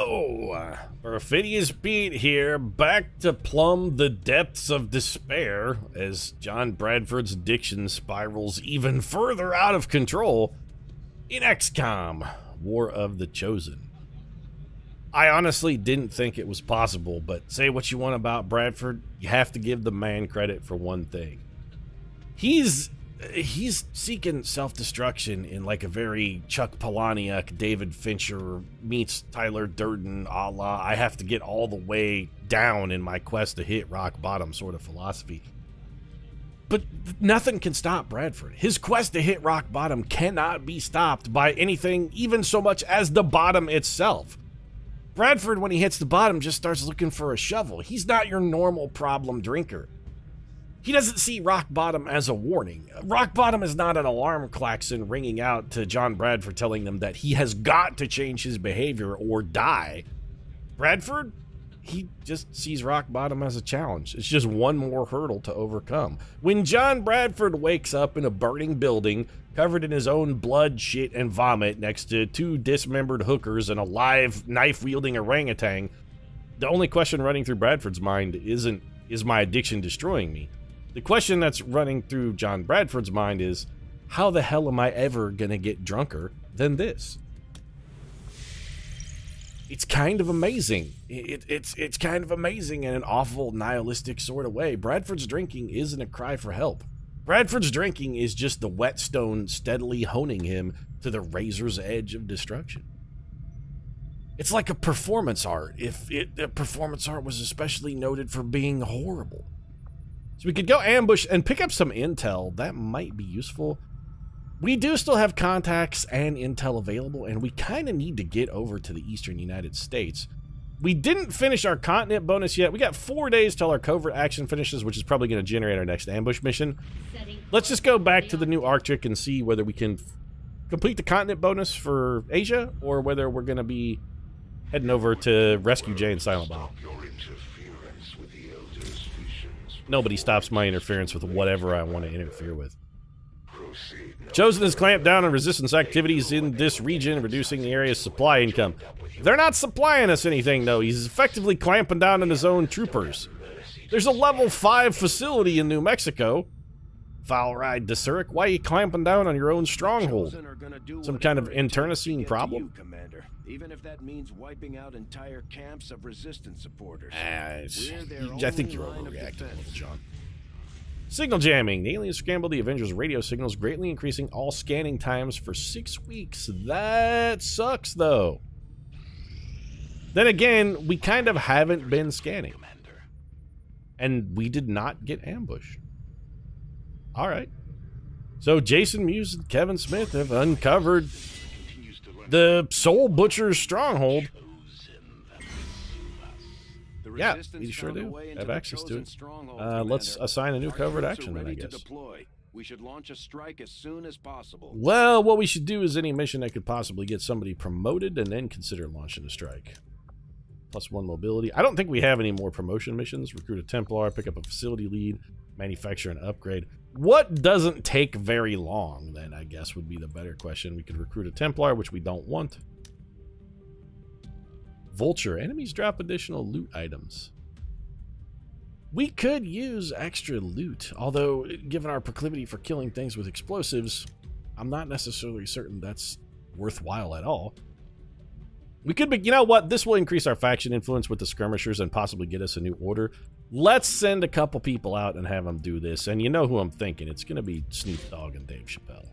Yo! Perfidious Beat here, back to plumb the depths of despair as John Bradford's addiction spirals even further out of control in XCOM, War of the Chosen. I honestly didn't think it was possible, but say what you want about Bradford, you have to give the man credit for one thing. He's seeking self-destruction in like a very Chuck Palahniuk, David Fincher meets Tyler Durden a la I have to get all the way down in my quest to hit rock bottom sort of philosophy. But nothing can stop Bradford. His quest to hit rock bottom cannot be stopped by anything even so much as the bottom itself. Bradford, when he hits the bottom, just starts looking for a shovel. He's not your normal problem drinker. He doesn't see rock bottom as a warning. Rock bottom is not an alarm klaxon ringing out to John Bradford telling them that he has got to change his behavior or die. Bradford, he just sees rock bottom as a challenge. It's just one more hurdle to overcome. When John Bradford wakes up in a burning building, covered in his own blood, shit, and vomit next to two dismembered hookers and a live, knife-wielding orangutan, the only question running through Bradford's mind isn't, is my addiction destroying me? The question that's running through John Bradford's mind is, how the hell am I ever gonna get drunker than this? It's kind of amazing. It's kind of amazing in an awful, nihilistic sort of way. Bradford's drinking isn't a cry for help. Bradford's drinking is just the whetstone steadily honing him to the razor's edge of destruction. It's like a performance art, if the performance art was especially noted for being horrible. So we could go ambush and pick up some intel. That might be useful. We do still have contacts and intel available, and we kind of need to get over to the eastern United States. We didn't finish our continent bonus yet. We got 4 days till our covert action finishes, which is probably going to generate our next ambush mission. Let's just go back to the new Arctic and see whether we can complete the continent bonus for Asia, or whether we're going to be heading over to rescue Jay and Silent Bob. Nobody stops my interference with whatever I want to interfere with. Chosen has clamped down on resistance activities in this region, reducing the area's supply income. They're not supplying us anything, though. He's effectively clamping down on his own troopers. There's a level 5 facility in New Mexico. Foul ride to Zurich. Why are you clamping down on your own stronghold? Some kind of internecine problem? Even if that means wiping out entire camps of resistance supporters. I think you're overreacting a little, John. Signal jamming. The aliens scrambled the Avengers' radio signals, greatly increasing all scanning times for 6 weeks. That sucks, though. Then again, we kind of haven't been scanning. And we did not get ambushed. Alright. So Jason Mewes and Kevin Smith have uncovered the Soul Butcher's stronghold. Yeah, we sure do have access to it. Let's assign a new covert action then, I guess. We should launch a strike as soon as possible. Well, what we should do is any mission that could possibly get somebody promoted and then consider launching a strike. +1 mobility. I don't think we have any more promotion missions. Recruit a Templar, pick up a facility lead, manufacture an upgrade. What doesn't take very long, then, I guess, would be the better question. We could recruit a Templar, which we don't want. Vulture. Enemies drop additional loot items. We could use extra loot, although, given our proclivity for killing things with explosives, I'm not necessarily certain that's worthwhile at all. We could be, you know what, this will increase our faction influence with the skirmishers and possibly get us a new order. Let's send a couple people out and have them do this, and you know who I'm thinking. It's going to be Snoop Dogg and Dave Chappelle.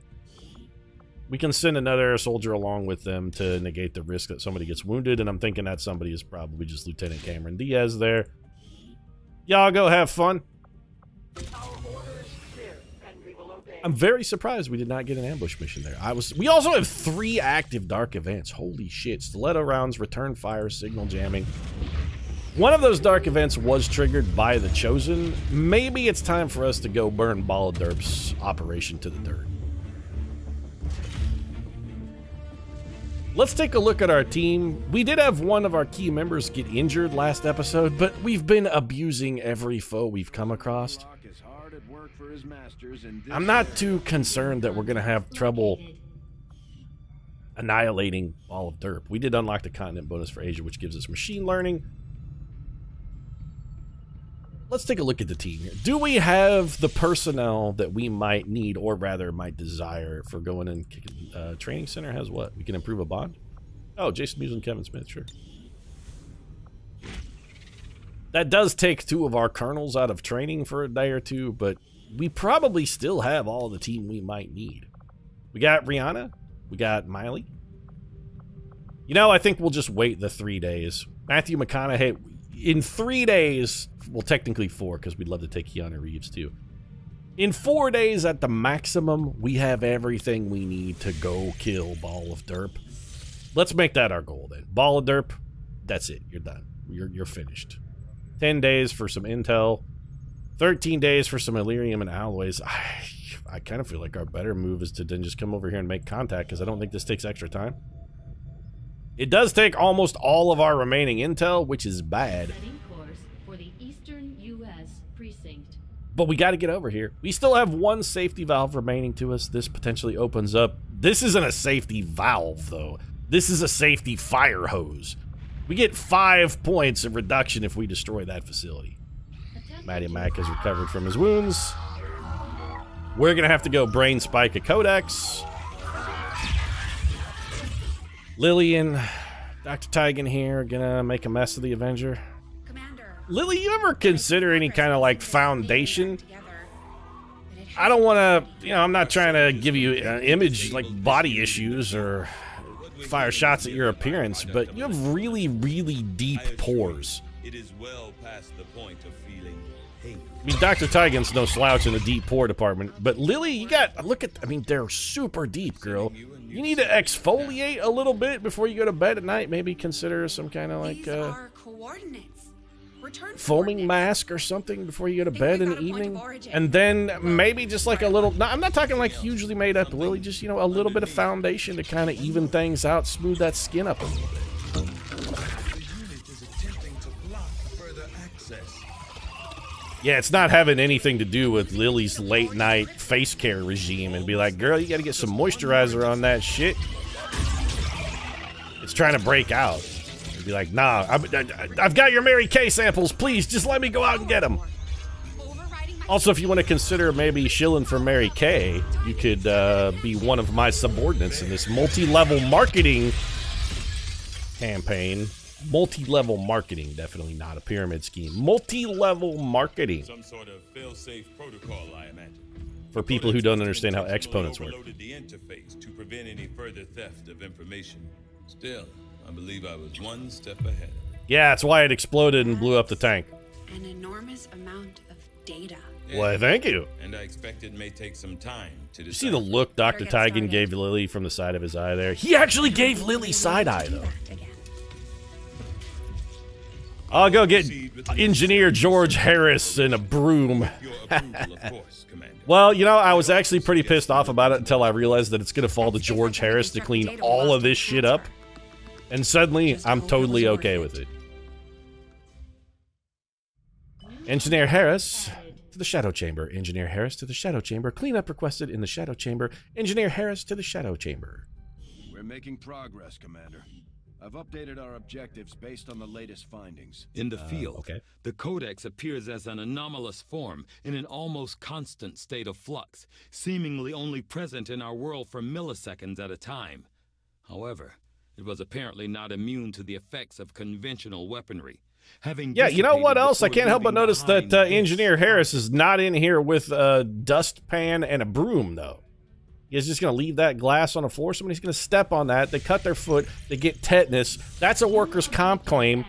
We can send another soldier along with them to negate the risk that somebody gets wounded, and I'm thinking that somebody is probably just Lieutenant Cameron Diaz there. Y'all go have fun. I'm very surprised we did not get an ambush mission there. We also have 3 active dark events. Holy shit. Stiletto rounds, return fire, signal jamming. One of those dark events was triggered by the Chosen. Maybe it's time for us to go burn Ball of Derp's operation to the dirt. Let's take a look at our team. We did have one of our key members get injured last episode, but we've been abusing every foe we've come across. I'm not too concerned that we're going to have trouble annihilating Ball of Derp. We did unlock the continent bonus for Asia, which gives us machine learning. Let's take a look at the team here. Do we have the personnel that we might need, or rather might desire, for going and kicking? Training center has what? We can improve a bond? Oh, Jason Mewes and Kevin Smith, sure. That does take 2 of our colonels out of training for a day or 2, but we probably still have all the team we might need. We got Rihanna. We got Miley. You know, I think we'll just wait the 3 days. Matthew McConaughey, in 3 days, well, technically 4, because we'd love to take Keanu Reeves, too. In 4 days at the maximum, we have everything we need to go kill Ball of Derp. Let's make that our goal, then. Ball of Derp, that's it. You're done. You're finished. 10 days for some intel. 13 days for some Illyrium and alloys. I kind of feel like our better move is to then just come over here and make contact, because I don't think this takes extra time. It does take almost all of our remaining intel, which is bad. Course for the Eastern U.S. precinct. But we got to get over here. We still have 1 safety valve remaining to us. This potentially opens up. This isn't a safety valve, though. This is a safety fire hose. We get 5 points of reduction if we destroy that facility. Matty Mac has recovered from his wounds. We're going to have to go brain spike a codex. Lily and Dr. Tygan here are going to make a mess of the Avenger. Commander, Lily, you ever consider any kind of like foundation? I don't want to, I'm not trying to give you image like body issues or fire shots at your appearance, but you have really, really deep pores. It is well past the point of feeling hate. I mean, Dr. Tygan's no slouch in the deep pore department, but Lily, you got, look at, I mean, they're super deep, girl. You need to exfoliate a little bit before you go to bed at night. Maybe consider some kind of like foaming mask or something before you go to bed in the evening. And then maybe just like a little, no, I'm not talking like hugely made up, Lily, just, a little bit of foundation to kind of even things out, smooth that skin up a little bit. Yeah, it's not having anything to do with Lily's late night face care regime and be like, girl, you got to get some moisturizer on that shit. It's trying to break out. And be like, nah, I've got your Mary Kay samples. Please, just let me go out and get them. Also, if you want to consider maybe shilling for Mary Kay, you could be one of my subordinates in this multi-level marketing campaign. Multi-level marketing, definitely not a pyramid scheme. Multi-level marketing. Some sort of fail-safe protocol, I imagine. For people who don't understand how exponents work. The interface to prevent any further theft of information. Still, I believe I was 1 step ahead. Yeah, that's why it exploded and blew up the tank. An enormous amount of data. Yeah. Why, thank you. And I expect it may take some time to decide. You see the look Dr. Tygan gave Lily from the side of his eye there? He actually gave Lily side-eye, though. I'll go get Engineer George Harris and a broom. Well, I was actually pretty pissed off about it until I realized that it's going to fall to George Harris to clean all of this shit up. And suddenly, I'm totally okay with it. Engineer Harris to the Shadow Chamber. Engineer Harris to the Shadow Chamber. Cleanup requested in the Shadow Chamber. Engineer Harris to the Shadow Chamber. We're making progress, Commander. I've updated our objectives based on the latest findings. In the field, okay. The Codex appears as an anomalous form in an almost constant state of flux, seemingly only present in our world for milliseconds at a time. However, it was apparently not immune to the effects of conventional weaponry. Yeah, you know what else? I can't help but notice that Engineer Harris is not in here with a dustpan and a broom, though. He's just going to leave that glass on the floor. Somebody's going to step on that. They cut their foot. They get tetanus. That's a workers' comp claim.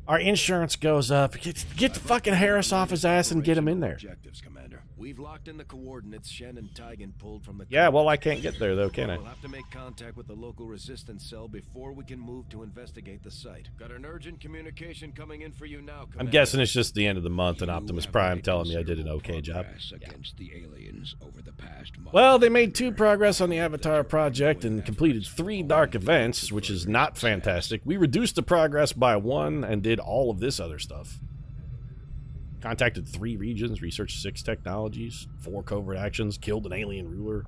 Our insurance goes up. Get the fucking Harris off his ass and get him in there. Objectives, Commander. We've locked in the coordinates Shen and Tygan pulled from the... Yeah, well, I can't get there, though, can I? We'll have to make contact with the local resistance cell before we can move to investigate the site. Got an urgent communication coming in for you now, Commander. I'm guessing it's just the end of the month and Optimus Prime telling me I did an okay job. Against the aliens over the past month. Well, they made 2 progress on the Avatar project and completed 3 dark events, which is not fantastic. We reduced the progress by 1 and did all of this other stuff. Contacted 3 regions, researched 6 technologies, 4 covert actions, killed an alien ruler.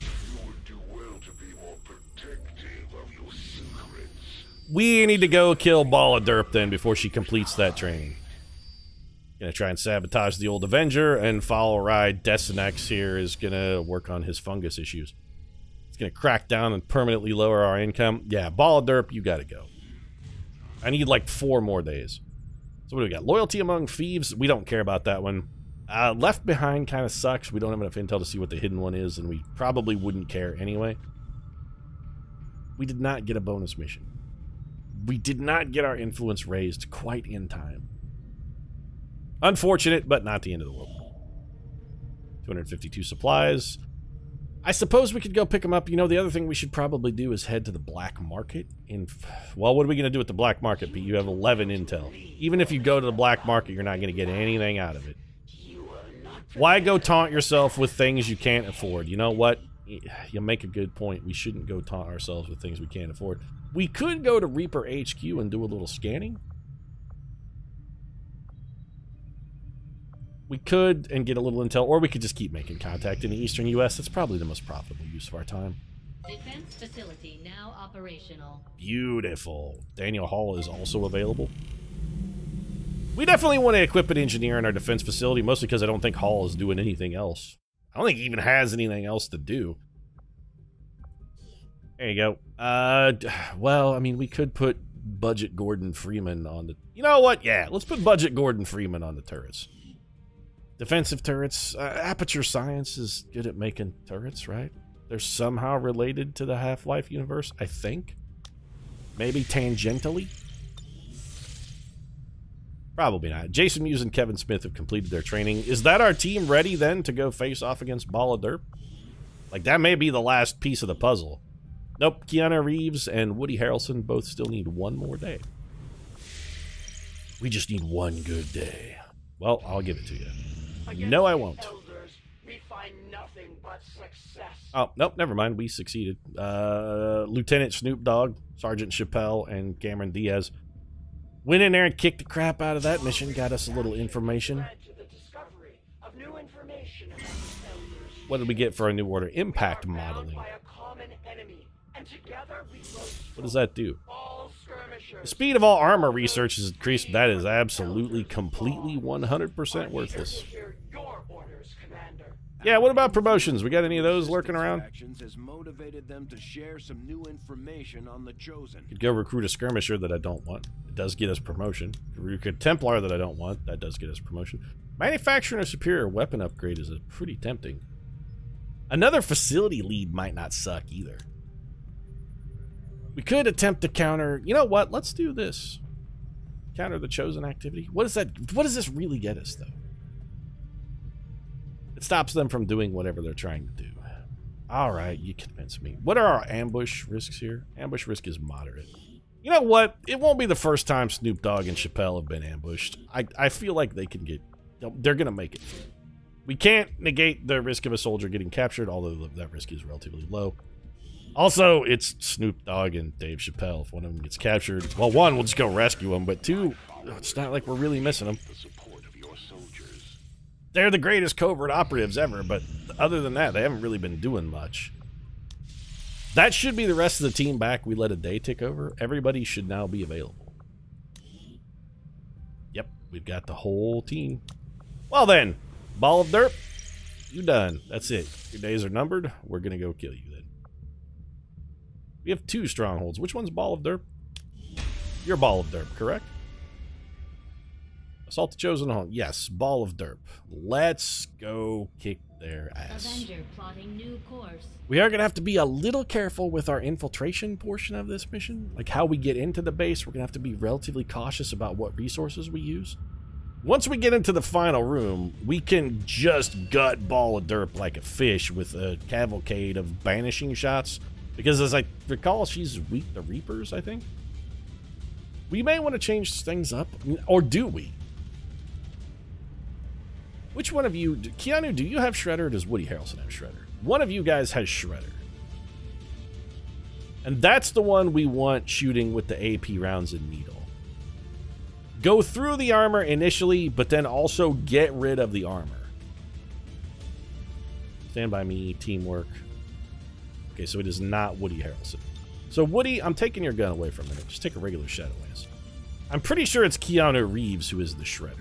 You would do well to be more protective. We need to go kill Ball of Derp then before she completes that training. Gonna try and sabotage the old Avenger, and Foul Ride Desinex here is gonna work on his fungus issues. It's gonna crack down and permanently lower our income. Yeah, Ball of Derp, you gotta go. I need like 4 more days. So what do we got? Loyalty Among Thieves, we don't care about that one. Left Behind kind of sucks. We don't have enough intel to see what the hidden one is, and we probably wouldn't care anyway. We did not get a bonus mission. We did not get our influence raised quite in time. Unfortunate, but not the end of the world. 252 supplies. I suppose we could go pick them up. You know, the other thing we should probably do is head to the black market. Well, what are we going to do with the black market, Pete? You have 11 intel. Even if you go to the black market, you're not going to get anything out of it. Why go taunt yourself with things you can't afford? You know what? You make a good point. We shouldn't go taunt ourselves with things we can't afford. We could go to Reaper HQ and do a little scanning. We could and get a little intel, or we could just keep making contact in the eastern U.S. That's probably the most profitable use of our time. Defense facility now operational. Beautiful. Daniel Hall is also available. We definitely want to equip an engineer in our defense facility, mostly because I don't think Hall is doing anything else. I don't think he even has anything else to do. There you go. Well, I mean, we could put Budget Gordon Freeman on the... You know what? Yeah, let's put Budget Gordon Freeman on the turrets. Defensive turrets. Aperture Science is good at making turrets, right? They're somehow related to the Half-Life universe, I think. Maybe tangentially. Probably not. Jason Mewes and Kevin Smith have completed their training. Is that our team ready, then, to go face off against Ball of Derp? Like, that may be the last piece of the puzzle. Nope. Keanu Reeves and Woody Harrelson both still need 1 more day. We just need 1 good day. Well, I'll give it to you. No, I won't. We find nothing but success. Oh, nope, never mind. We succeeded. Lieutenant Snoop Dogg, Sergeant Chappelle, and Cameron Diaz went in there and kicked the crap out of that mission. Got us a little information. What did we get for our New Order? Impact modeling. What does that do? The speed of all armor research is increased. That is absolutely, completely, 100% worthless. Yeah, what about promotions? We got any of those lurking around? Has motivated them to share some new information on the Chosen. Could go recruit a skirmisher that I don't want. It does get us promotion. Could recruit a Templar that I don't want. That does get us promotion. Manufacturing a superior weapon upgrade is pretty tempting. Another facility lead might not suck either. We could attempt to counter... You know what? Let's do this. Counter the Chosen activity. What is that? What does this really get us, though? It stops them from doing whatever they're trying to do. Alright, you convinced me. What are our ambush risks here? Ambush risk is moderate. You know what? It won't be the first time Snoop Dogg and Chappelle have been ambushed. I feel like they can get... They're going to make it. We can't negate the risk of a soldier getting captured, although that risk is relatively low. Also, it's Snoop Dogg and Dave Chappelle. If one of them gets captured, well, 1, we'll just go rescue him, but 2, it's not like we're really missing them. They're the greatest covert operatives ever, but other than that, they haven't really been doing much. That should be the rest of the team back. We let a day tick over. Everybody should now be available. Yep, we've got the whole team. Well then, Ball of Derp, you done. That's it. Your days are numbered. We're going to go kill you then. We have 2 strongholds. Which one's Ball of Derp? You're Ball of Derp, correct? Assault the Chosen Home. Yes, Ball of Derp. Let's go kick their ass. Avenger plotting new course. We are going to have to be a little careful with our infiltration portion of this mission. Like how we get into the base, we're going to have to be relatively cautious about what resources we use. Once we get into the final room, we can just gut Ball of Derp like a fish with a cavalcade of banishing shots. Because as I recall, she's weak to Reapers, I think. We may want to change things up. Or do we? Which one of you... Keanu, do you have Shredder or does Woody Harrelson have Shredder? One of you guys has Shredder. And that's the one we want shooting with the AP rounds and needle. Go through the armor initially, but then also get rid of the armor. Stand by me, teamwork. Okay, so it is not Woody Harrelson. So, Woody, I'm taking your gun away for a minute. Just take a regular Shadowlands. I'm pretty sure it's Keanu Reeves who is the Shredder.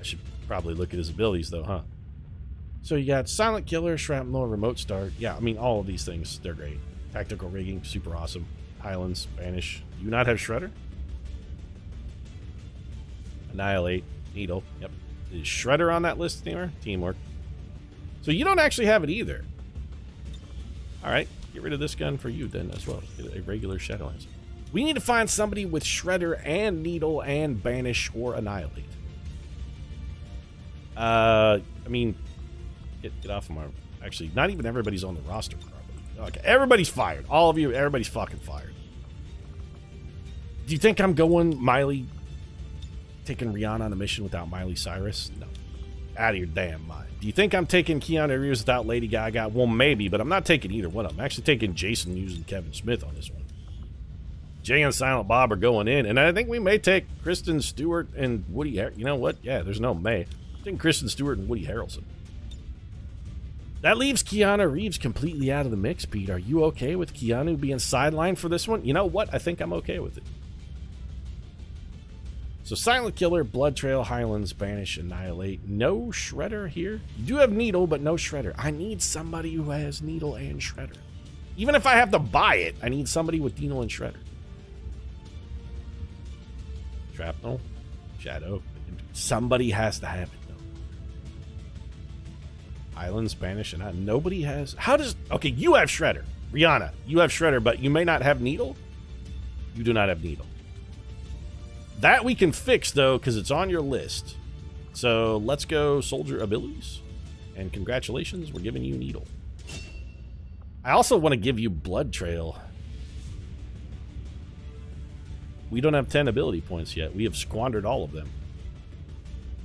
I should probably look at his abilities, though, huh? So you got Silent Killer, Shrapnel, Remote Start. Yeah, I mean, all of these things, they're great. Tactical Rigging, super awesome. Highlands, Banish. Do you not have Shredder? Annihilate, Needle. Yep. Is Shredder on that list anywhere? Teamwork. So you don't actually have it either. Alright, get rid of this gun for you then as well. Get a regular Shadowlands. We need to find somebody with Shredder and Needle and Banish or Annihilate. I mean... Get off of my... Actually, not even everybody's on the roster, probably. Okay, everybody's fired. All of you, everybody's fucking fired. Do you think I'm going Miley... taking Rihanna on a mission without Miley Cyrus? No. Out of your damn mind. Do you think I'm taking Keanu Reeves without Lady Gaga? Well, maybe, but I'm not taking either one of them. I'm actually taking Jason Mewes and Kevin Smith on this one. Jay and Silent Bob are going in, and I think we may take Kristen Stewart and Woody... You know what? Yeah, there's no may. I think Kristen Stewart and Woody Harrelson. That leaves Keanu Reeves completely out of the mix, Pete. Are you okay with Keanu being sidelined for this one? You know what? I think I'm okay with it. So Silent Killer, Blood Trail, Highlands, Banish, Annihilate. No Shredder here. You do have Needle, but no Shredder. I need somebody who has Needle and Shredder. Even if I have to buy it, I need somebody with Needle and Shredder. Shrapnel, Shadow. Somebody has to have it. Islands, Banish, and nobody has... How does... Okay, you have Shredder. Rihanna, you have Shredder, but you may not have Needle? You do not have Needle. That we can fix, though, because it's on your list. So, let's go Soldier Abilities. And congratulations, we're giving you Needle. I also want to give you Blood Trail. We don't have 10 ability points yet. We have squandered all of them.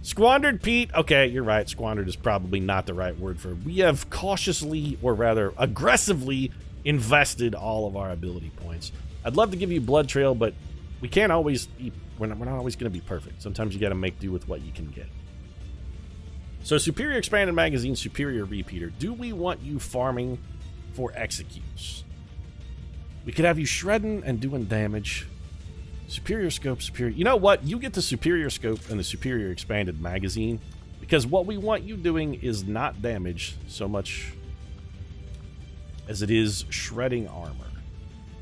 Squandered, Pete. Okay, you're right. Squandered is probably not the right word for it. We have cautiously, or rather aggressively, invested all of our ability points. I'd love to give you Blood Trail, but we can't always be... We're not always going to be perfect. Sometimes you got to make do with what you can get. So, Superior Expanded Magazine, Superior Repeater. Do we want you farming for executes? We could have you shredding and doing damage. Superior Scope, Superior... You know what? You get the Superior Scope and the Superior Expanded Magazine, because what we want you doing is not damage so much as it is shredding armor.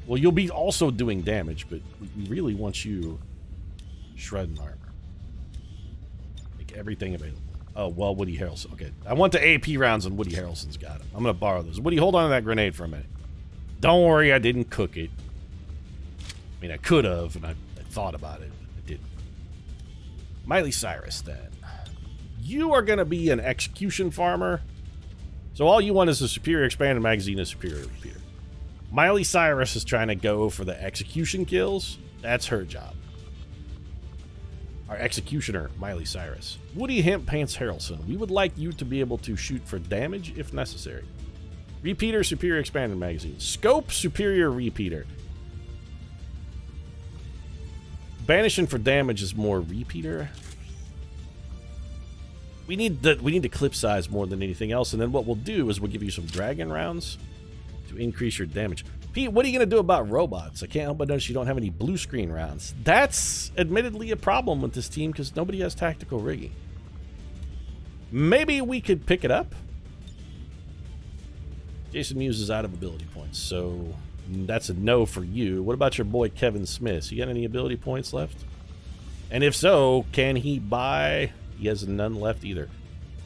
Well, you'll be also doing damage, but we really want you shredding armor. Make everything available. Oh, well, Woody Harrelson. Okay, I want the AP rounds and Woody Harrelson's got them. I'm going to borrow those. Woody, hold on to that grenade for a minute. Don't worry, I didn't cook it. I mean, I could have, and I thought about it, but I didn't. Miley Cyrus, then. You are going to be an execution farmer. So all you want is a Superior Expanded Magazine and Superior Repeater. Miley Cyrus is trying to go for the execution kills. That's her job. Our executioner, Miley Cyrus. Woody Hemp Pants Harrelson. We would like you to be able to shoot for damage if necessary. Repeater, Superior Expanded Magazine. Scope, Superior Repeater. Banishing for damage is more Repeater. We need the clip size more than anything else, and then what we'll do is we'll give you some dragon rounds to increase your damage. Pete, what are you going to do about robots? I can't help but notice you don't have any blue screen rounds. That's admittedly a problem with this team because nobody has tactical rigging. Maybe we could pick it up. Jason Mewes is out of ability points, so that's a no for you. What about your boy Kevin Smith? You got any ability points left? And if so, can he buy... He has none left either.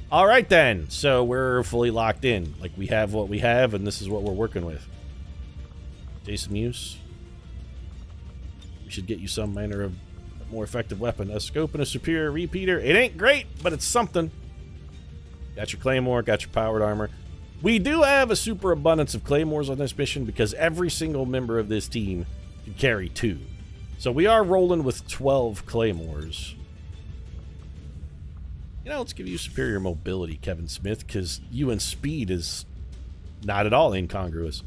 All right, then. So we're fully locked in. Like, we have what we have, and this is what we're working with. Jason Mewes. We should get you some manner of more effective weapon. A scope and a superior repeater. It ain't great, but it's something. Got your claymore, got your powered armor. We do have a super abundance of claymores on this mission because every single member of this team can carry 2. So we are rolling with 12 claymores. You know, let's give you superior mobility, Kevin Smith, because you and speed is not at all incongruous.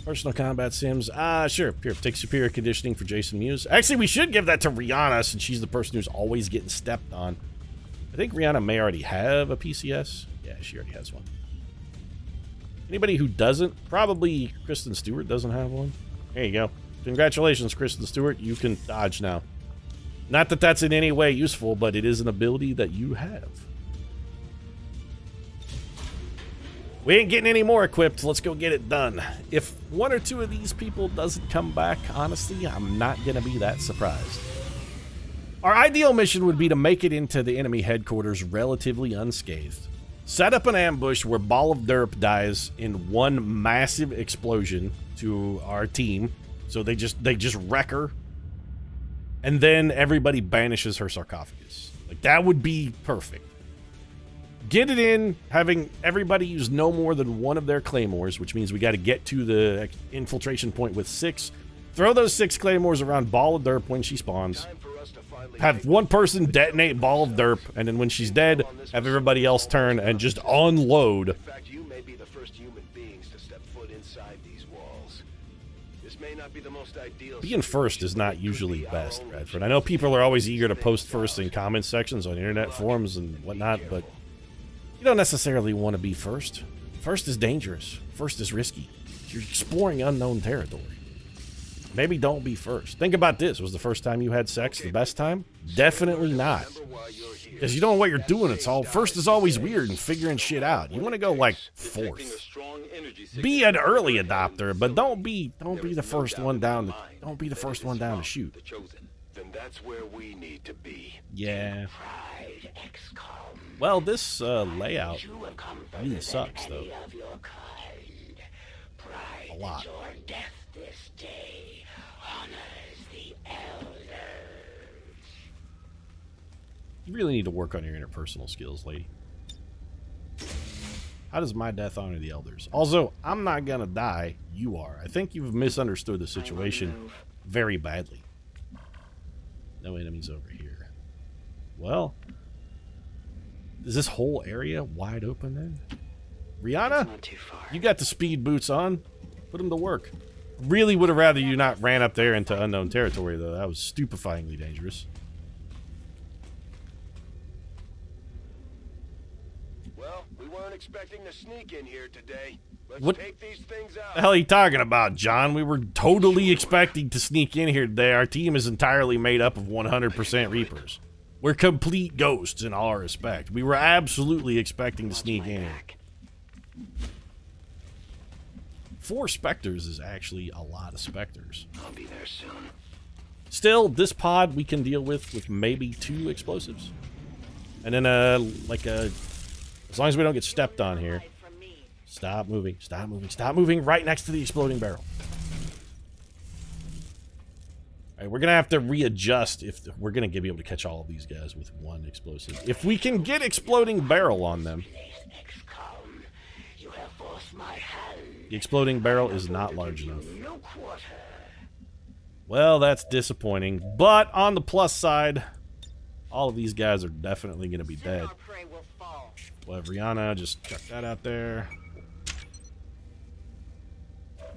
Personal combat sims. Sure. Here, take superior conditioning for Jason Mewes. Actually, we should give that to Rihanna since she's the person who's always getting stepped on. I think Rihanna may already have a PCS. Yeah, she already has one. Anybody who doesn't, probably Kristen Stewart doesn't have one. There you go. Congratulations, Kristen Stewart. You can dodge now. Not that that's in any way useful, but it is an ability that you have. We ain't getting any more equipped. Let's go get it done. If one or two of these people doesn't come back, honestly, I'm not going to be that surprised. Our ideal mission would be to make it into the enemy headquarters relatively unscathed. Set up an ambush where Ball of Derp dies in one massive explosion to our team. So they just wreck her. And then everybody banishes her sarcophagus. Like, that would be perfect. Get it in, having everybody use no more than one of their claymores, which means we got to get to the infiltration point with 6. Throw those 6 claymores around Ball of Derp when she spawns. Have one person detonate Ball of Derp, and then when she's dead, have everybody else turn and just unload. In fact, you may be the first human beings to step foot inside these walls. This may not be the most ideal. Being first is not usually best, Bradford. I know people are always eager to post first in comment sections on internet forums and whatnot, but you don't necessarily want to be first. First is dangerous. First is risky. You're exploring unknown territory. Maybe don't be first. Think about this. Was the first time you had sex the best time? Definitely not. Because you don't know what you're doing. It's all first is always weird and figuring shit out. You want to go like fourth. Be an early adopter, but don't be the first one down. Don't be the first one down to shoot. Then that's where we need to be. Yeah. Pride, XCOM. Well, this layout really sucks, though. A lot. Your death this day honors the elders. You really need to work on your interpersonal skills, lady. How does my death honor the elders? Also, I'm not gonna die. You are. I think you've misunderstood the situation very badly. No enemies over here. Well, is this whole area wide open then? Rihanna, you got the speed boots on. Put them to work. Really would have rather you not ran up there into unknown territory, though. That was stupefyingly dangerous. Well, we weren't expecting to sneak in here today. Let's What take these things out. the hell are you talking about, John? We were totally expecting to sneak in here today. Our team is entirely made up of 100% Reapers. We're complete ghosts in all respect. We were absolutely expecting to sneak in here. 4 Spectres is actually a lot of Spectres. I'll be there soon. Still, this pod we can deal with maybe 2 explosives. And then, as long as we don't get stepped on here. Stop moving, stop moving, stop moving right next to the exploding barrel. Alright, we're gonna have to readjust if we're gonna be able to catch all of these guys with 1 explosive. If we can get exploding barrel on them. The exploding barrel is not large enough. Well, that's disappointing. But on the plus side, all of these guys are definitely going to be dead. Well, Rihanna, just chuck that out there.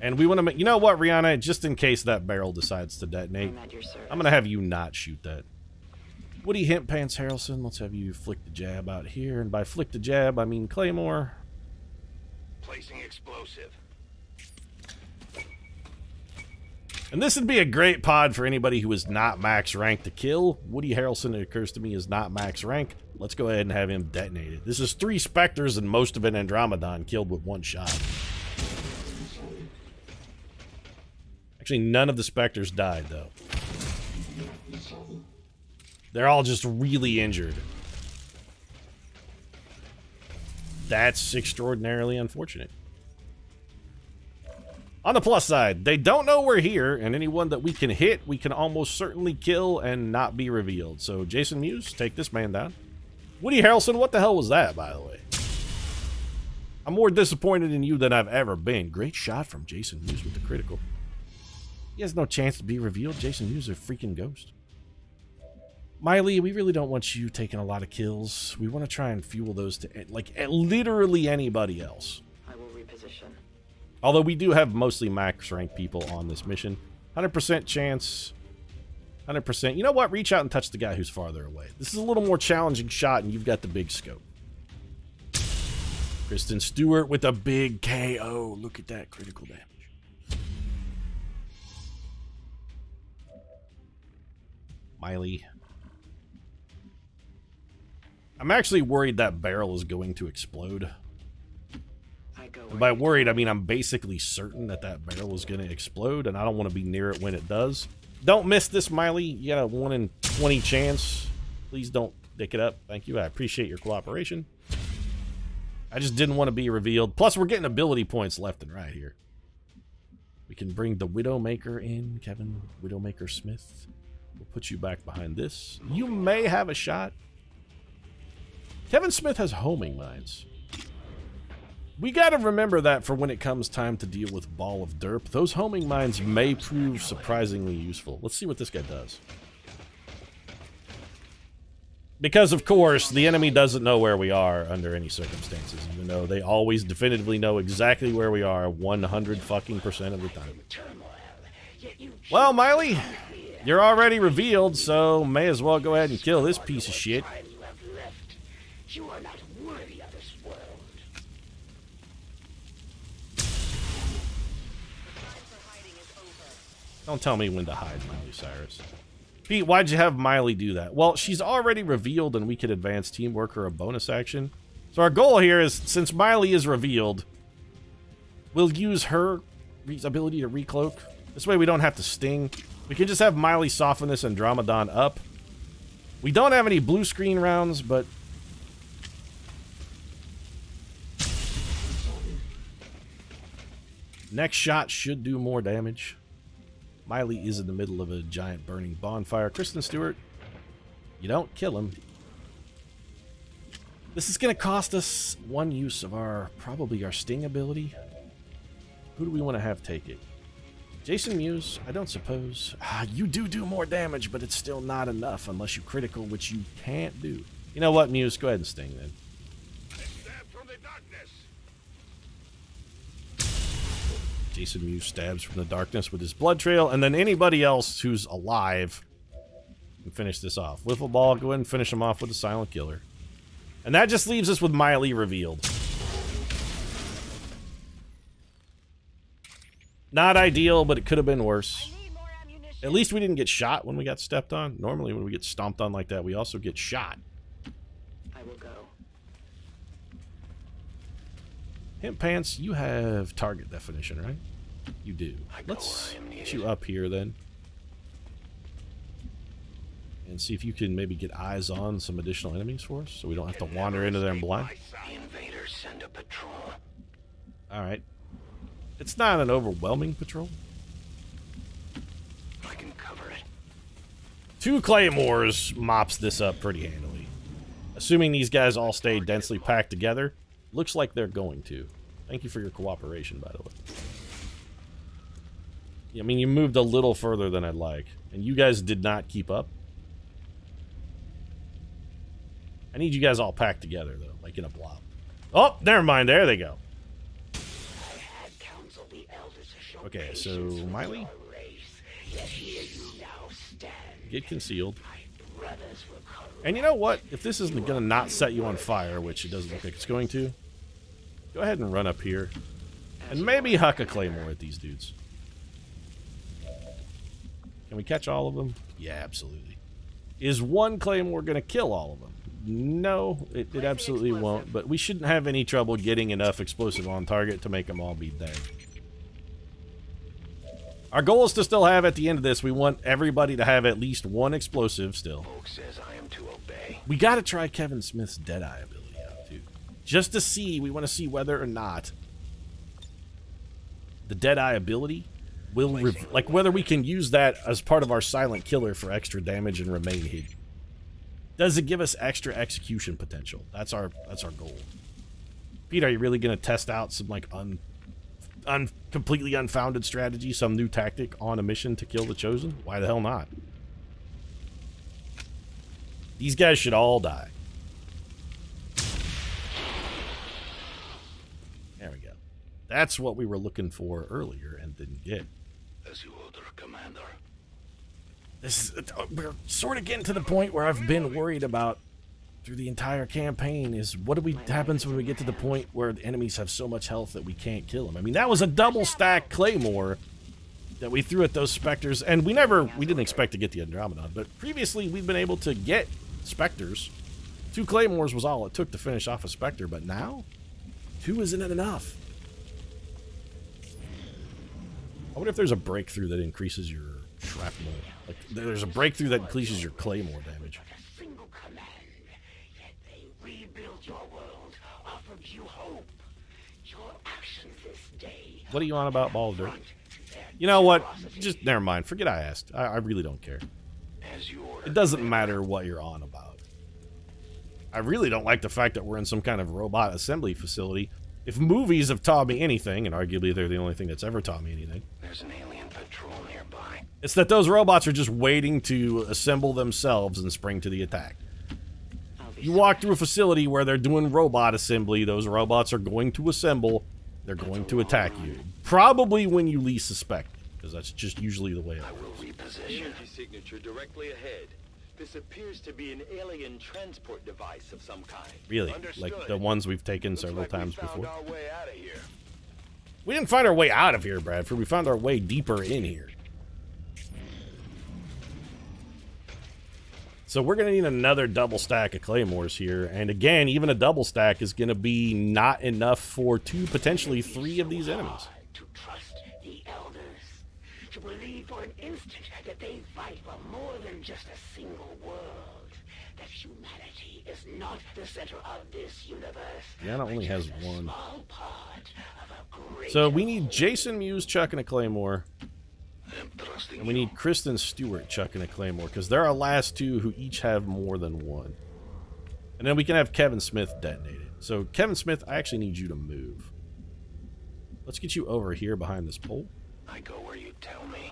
And we want to make... You know what, Rihanna? Just in case that barrel decides to detonate, I'm going to have you not shoot that. Woody Hemp Pants Harrelson, let's have you flick the jab out here. And by flick the jab, I mean Claymore. Placing explosive. And this would be a great pod for anybody who is not max rank to kill. Woody Harrelson, it occurs to me, is not max rank. Let's go ahead and have him detonated. This is 3 Spectres and most of an Andromedon killed with 1 shot. Actually, none of the Spectres died, though. They're all just really injured. That's extraordinarily unfortunate. On the plus side, they don't know we're here, and anyone that we can hit, we can almost certainly kill and not be revealed. So, Jason Mewes, take this man down. Woody Harrelson, what the hell was that, by the way? I'm more disappointed in you than I've ever been. Great shot from Jason Mewes with the critical. He has no chance to be revealed. Jason Mewes is a freaking ghost. Miley, we really don't want you taking a lot of kills. We want to try and fuel those to, like, literally anybody else. I will reposition. Although we do have mostly max rank people on this mission. 100% chance. 100%. You know what? Reach out and touch the guy who's farther away. This is a little more challenging shot, and you've got the big scope. Kristen Stewart with a big KO. Look at that critical damage. Miley. I'm actually worried that barrel is going to explode. And by worried, I mean I'm basically certain that that barrel is going to explode, and I don't want to be near it when it does. Don't miss this, Miley. You got a 1 in 20 chance. Please don't dick it up. Thank you. I appreciate your cooperation. I just didn't want to be revealed. Plus, we're getting ability points left and right here. We can bring the Widowmaker in, Kevin Widowmaker Smith. We'll put you back behind this. You may have a shot. Kevin Smith has homing mines. We gotta remember that for when it comes time to deal with Ball of Derp. Those homing mines may prove surprisingly useful. Let's see what this guy does. Because, of course, the enemy doesn't know where we are under any circumstances, even though they always definitively know exactly where we are 100% fucking of the time. Well, Miley, you're already revealed, so may as well go ahead and kill this piece of shit. You are not worthy of this world. Don't tell me when to hide, Miley Cyrus. Pete, why'd you have Miley do that? Well, she's already revealed and we could advance teamwork or a bonus action. So our goal here is, since Miley is revealed, we'll use her ability to recloak. This way we don't have to sting. We can just have Miley soften this Andromedon up. We don't have any blue screen rounds, but... next shot should do more damage. Miley is in the middle of a giant burning bonfire. Kristen Stewart, you don't kill him. This is going to cost us 1 use of probably our sting ability. Who do we want to have take it? Jason Mewes? I don't suppose. You do more damage, but it's still not enough unless you critical, which you can't do. You know what, Mewes? Go ahead and sting then. Jason Mewes stabs from the darkness with his blood trail, and then anybody else who's alive can finish this off. Wiffle Ball, go ahead and finish him off with a silent killer. And that just leaves us with Miley revealed. Not ideal, but it could have been worse. At least we didn't get shot when we got stepped on. Normally when we get stomped on like that, we also get shot. I will go. Hemp Pants, you have target definition, right? You do. Let's get you up here then. And see if you can maybe get eyes on some additional enemies for us, so we don't have to wander into them blind. The invaders send a patrol. Alright. It's not an overwhelming patrol. I can cover it. 2 claymores mops this up pretty handily. Assuming these guys all stay densely packed together. Looks like they're going to. Thank you for your cooperation, by the way. I mean, you moved a little further than I'd like. And you guys did not keep up. I need you guys all packed together, though, like in a blob. Oh, never mind. There they go. Okay, so, Miley. Get concealed. And you know what? If this isn't going to not set you on fire, which it doesn't look like it's going to, go ahead and run up here. And maybe huck a claymore at these dudes. Can we catch all of them? Yeah, absolutely. Is 1 claymore going to kill all of them? No, it absolutely won't. But we shouldn't have any trouble getting enough explosive on target to make them all be dead. Our goal is to still have, at the end of this, we want everybody to have at least 1 explosive still. We got to try Kevin Smith's Deadeye ability out, too. Just to see, we want to see whether or not the Deadeye ability will, like, whether we can use that as part of our silent killer for extra damage and remain hidden. Does it give us extra execution potential? That's our goal. Pete, are you really going to test out some, like, completely unfounded strategy, some new tactic on a mission to kill the Chosen? Why the hell not? These guys should all die. There we go. That's what we were looking for earlier and didn't get. As you order, Commander. This is, we're sort of getting to the point where I've been worried about through the entire campaign is what happens when we get to the point where the enemies have so much health that we can't kill them. I mean, that was a double stack claymore that we threw at those specters, and we didn't expect to get the Andromedon, but previously we've been able to get specters. 2 claymores was all it took to finish off a specter, but now 2 isn't enough. I wonder if there's a breakthrough that increases your shrapnel. Like, there's a breakthrough that increases your claymore damage. A single command, yet they rebuilt your world, offered you hope. Your actions this day. What are you on about, Baldur? You know what? Just never mind. Forget I asked. I really don't care. It doesn't matter what you're on about. I really don't like the fact that we're in some kind of robot assembly facility. If movies have taught me anything, and arguably they're the only thing that's ever taught me anything, There's an alien patrol nearby. it's that those robots are just waiting to assemble themselves and spring to the attack. You walk through a facility where they're doing robot assembly, those robots are going to assemble, they're going to attack you. Probably when you least suspect it, because that's just usually the way it works. Energy signature directly ahead. This appears to be an alien transport device of some kind. Really? Understood. Like the ones we've taken Looks several like we times found before? our way out of here. We didn't find our way out of here, Bradford. We found our way deeper in here. So we're going to need another double stack of claymores here. And again, even a double stack is going to be not enough for 2, potentially 3 of these enemies. To trust the elders, to believe for an instant that they fight for more than just a single world, that humanity is not the center of this universe. Yeah, it only has one. Small part of a great So we need Jason Mewes chucking a claymore. And we need Kristen Stewart chucking a claymore, because they're our last 2 who each have more than 1. And then we can have Kevin Smith detonated. So Kevin Smith, I actually need you to move. Let's get you over here behind this pole. I go where you tell me.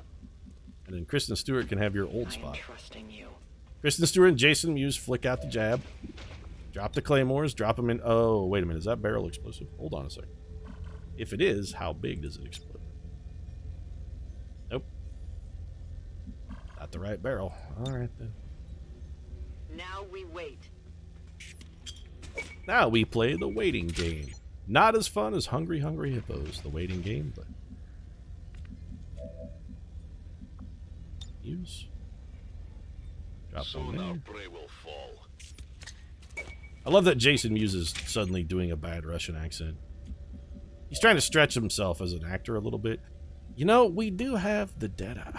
And then Kristen Stewart can have your old I am spot. trusting you. Kristen Stewart and Jason Mewes flick out the jab. Drop the claymores, drop them in. Oh, wait a minute. Is that barrel explosive? Hold on a second. If it is, how big does it explode? Nope. Not the right barrel. All right, then. Now we wait. Now we play the waiting game. Not as fun as Hungry Hungry Hippos, the waiting game, but... Use. Drop one there. Prey will fall. I love that Jason Mewes is suddenly doing a bad Russian accent. He's trying to stretch himself as an actor a little bit. You know, we do have the Deadeye.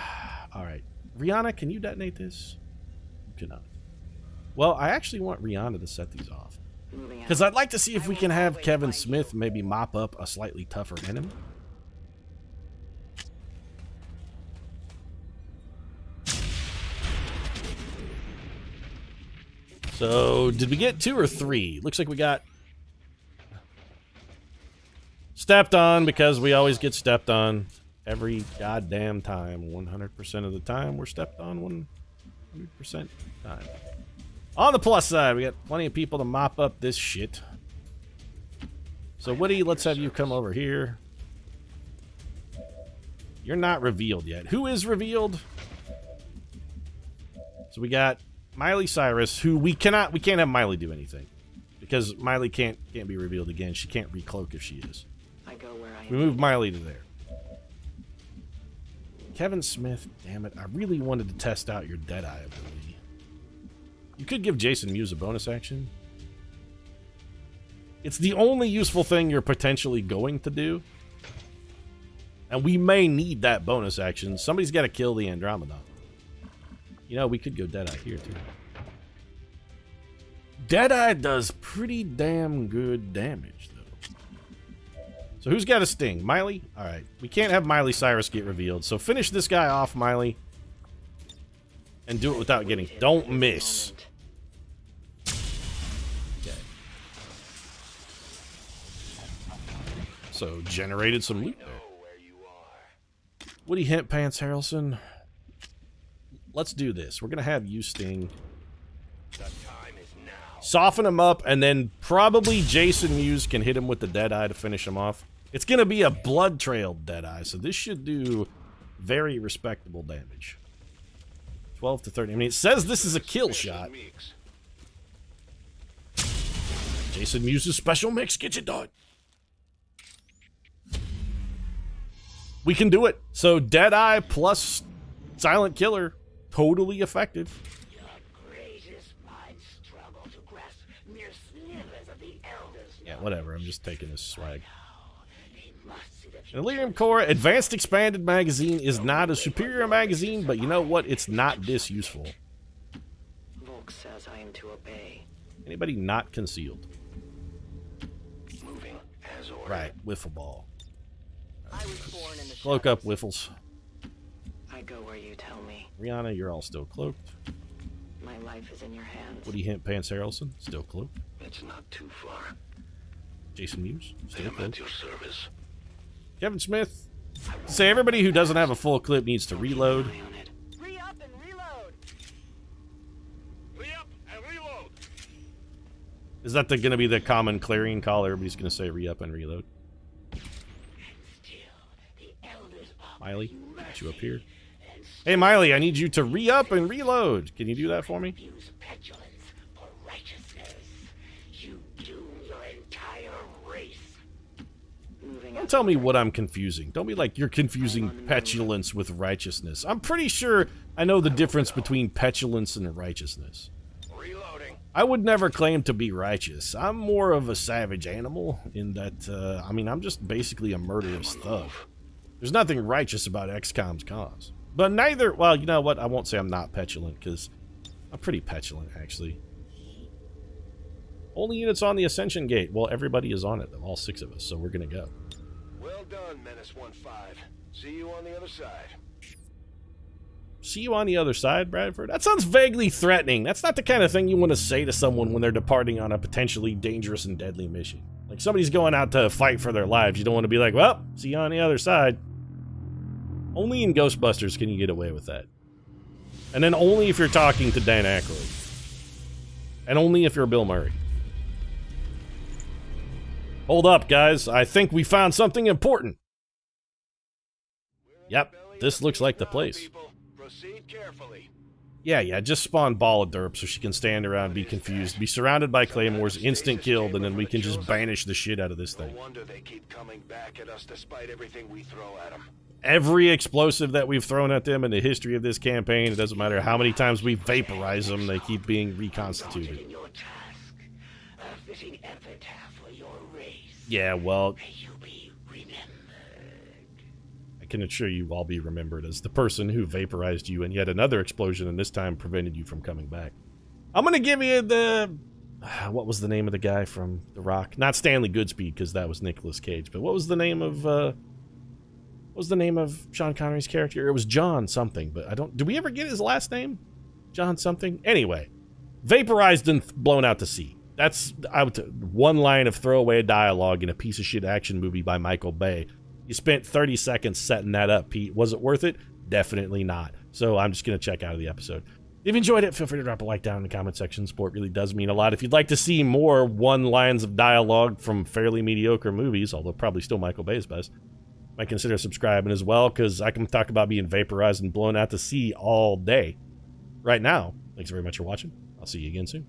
Alright. Rihanna, can you detonate this? You cannot. Well, I actually want Rihanna to set these off. Because I'd like to see if we can have Kevin Smith maybe mop up a slightly tougher enemy. So, did we get 2 or 3? Looks like we got stepped on, because we always get stepped on every goddamn time. 100% of the time, we're stepped on 100% of the time. On the plus side, we got plenty of people to mop up this shit. So, Woody, let's have you come over here. You're not revealed yet. Who is revealed? So we got Miley Cyrus, who we can't have Miley do anything, because Miley can't be revealed again. She can't recloak if she is. I go where I We move Miley to there. Kevin Smith, damn it, I really wanted to test out your Deadeye ability. You could give Jason Mewes a bonus action. It's the only useful thing you're potentially going to do. And we may need that bonus action. Somebody's got to kill the Andromedon. You know, we could go Deadeye here, too. Deadeye does pretty damn good damage, though. So who's got a sting? Miley? Alright. We can't have Miley Cyrus get revealed. So finish this guy off, Miley. And do it without getting... Don't miss. Okay. So, generated some loot there. Woody Hint Pants Harrelson. Let's do this. We're going to have you sting. Soften him up, and then probably Jason Mewes can hit him with the Deadeye to finish him off. It's going to be a blood-trailed Deadeye, so this should do very respectable damage. 12 to 30. I mean, it says this is a kill shot. Jason Muse's special mix. Get you done. We can do it. So Deadeye plus Silent Killer, totally effective. Your greatest minds struggle to grasp mere slivers of the elders. Yeah, whatever. I'm just taking this swag. They must see the An Elerium Core Advanced Expanded Magazine is not a superior magazine, but you know what? It's not this useful. Volk says I am to obey. Anybody not concealed? Moving as ordered. Right, wiffle ball. I was born in the Cloak up, Wiffles. I go where you tell me. Rihanna, you're all still cloaked. My life is in your hands. Woody Hint Pants Harrelson, still cloaked. It's not too far. Jason Mewes, still I'm at cloaked. your service. Kevin Smith. Say everybody who doesn't have a full clip needs to reload. Re-up and reload! Re-up and reload. Is that going to be the common clarion call? Everybody's going to say re-up and reload. Miley, get you up here. Hey, Miley, I need you to re-up and reload. Can you do that for me? Use petulance for righteousness. You doom your entire race. Don't tell me what I'm confusing. Don't be like, you're confusing petulance with righteousness. I'm pretty sure I know the difference between petulance and righteousness. Reloading. I would never claim to be righteous. I'm more of a savage animal in that, I mean, I'm just basically a murderous thug. There's nothing righteous about XCOM's cause. But neither, well, you know what? I won't say I'm not petulant, because I'm pretty petulant, actually. Only units on the Ascension Gate. Well, everybody is on it, though. All 6 of us, so we're going to go. Well done, Menace 1-5. See you on the other side. See you on the other side, Bradford? That sounds vaguely threatening. That's not the kind of thing you want to say to someone when they're departing on a potentially dangerous and deadly mission. Like, somebody's going out to fight for their lives. You don't want to be like, well, see you on the other side. Only in Ghostbusters can you get away with that. And then only if you're talking to Dan Aykroyd. And only if you're Bill Murray. Hold up, guys. I think we found something important. Yep, this looks like the place. Proceed carefully. Yeah, just spawn Ball of Derp so she can stand around, be confused, be surrounded by claymores, instant killed, and then we can just banish the shit out of this thing. No wonder they keep coming back at us despite everything we throw at them. Every explosive that we've thrown at them in the history of this campaign, it doesn't matter how many times we vaporize them, they keep being reconstituted. Yeah, well, I can assure you I'll be remembered as the person who vaporized you in yet another explosion and this time prevented you from coming back. I'm gonna give you the... what was the name of the guy from The Rock? Not Stanley Goodspeed, because that was Nicolas Cage, but what was the name of... what was the name of Sean Connery's character? It was John something, but I don't... Did we ever get his last name? John something? Anyway, vaporized and blown out to sea. That's one line of throwaway dialogue in a piece of shit action movie by Michael Bay. You spent 30 seconds setting that up, Pete. Was it worth it? Definitely not. So I'm just going to check out of the episode. If you enjoyed it, feel free to drop a like down in the comment section. Support really does mean a lot. If you'd like to see more one-lines of dialogue from fairly mediocre movies, although probably still Michael Bay's best, might consider subscribing as well, because I can talk about being vaporized and blown out to sea all day. Right now, thanks very much for watching. I'll see you again soon.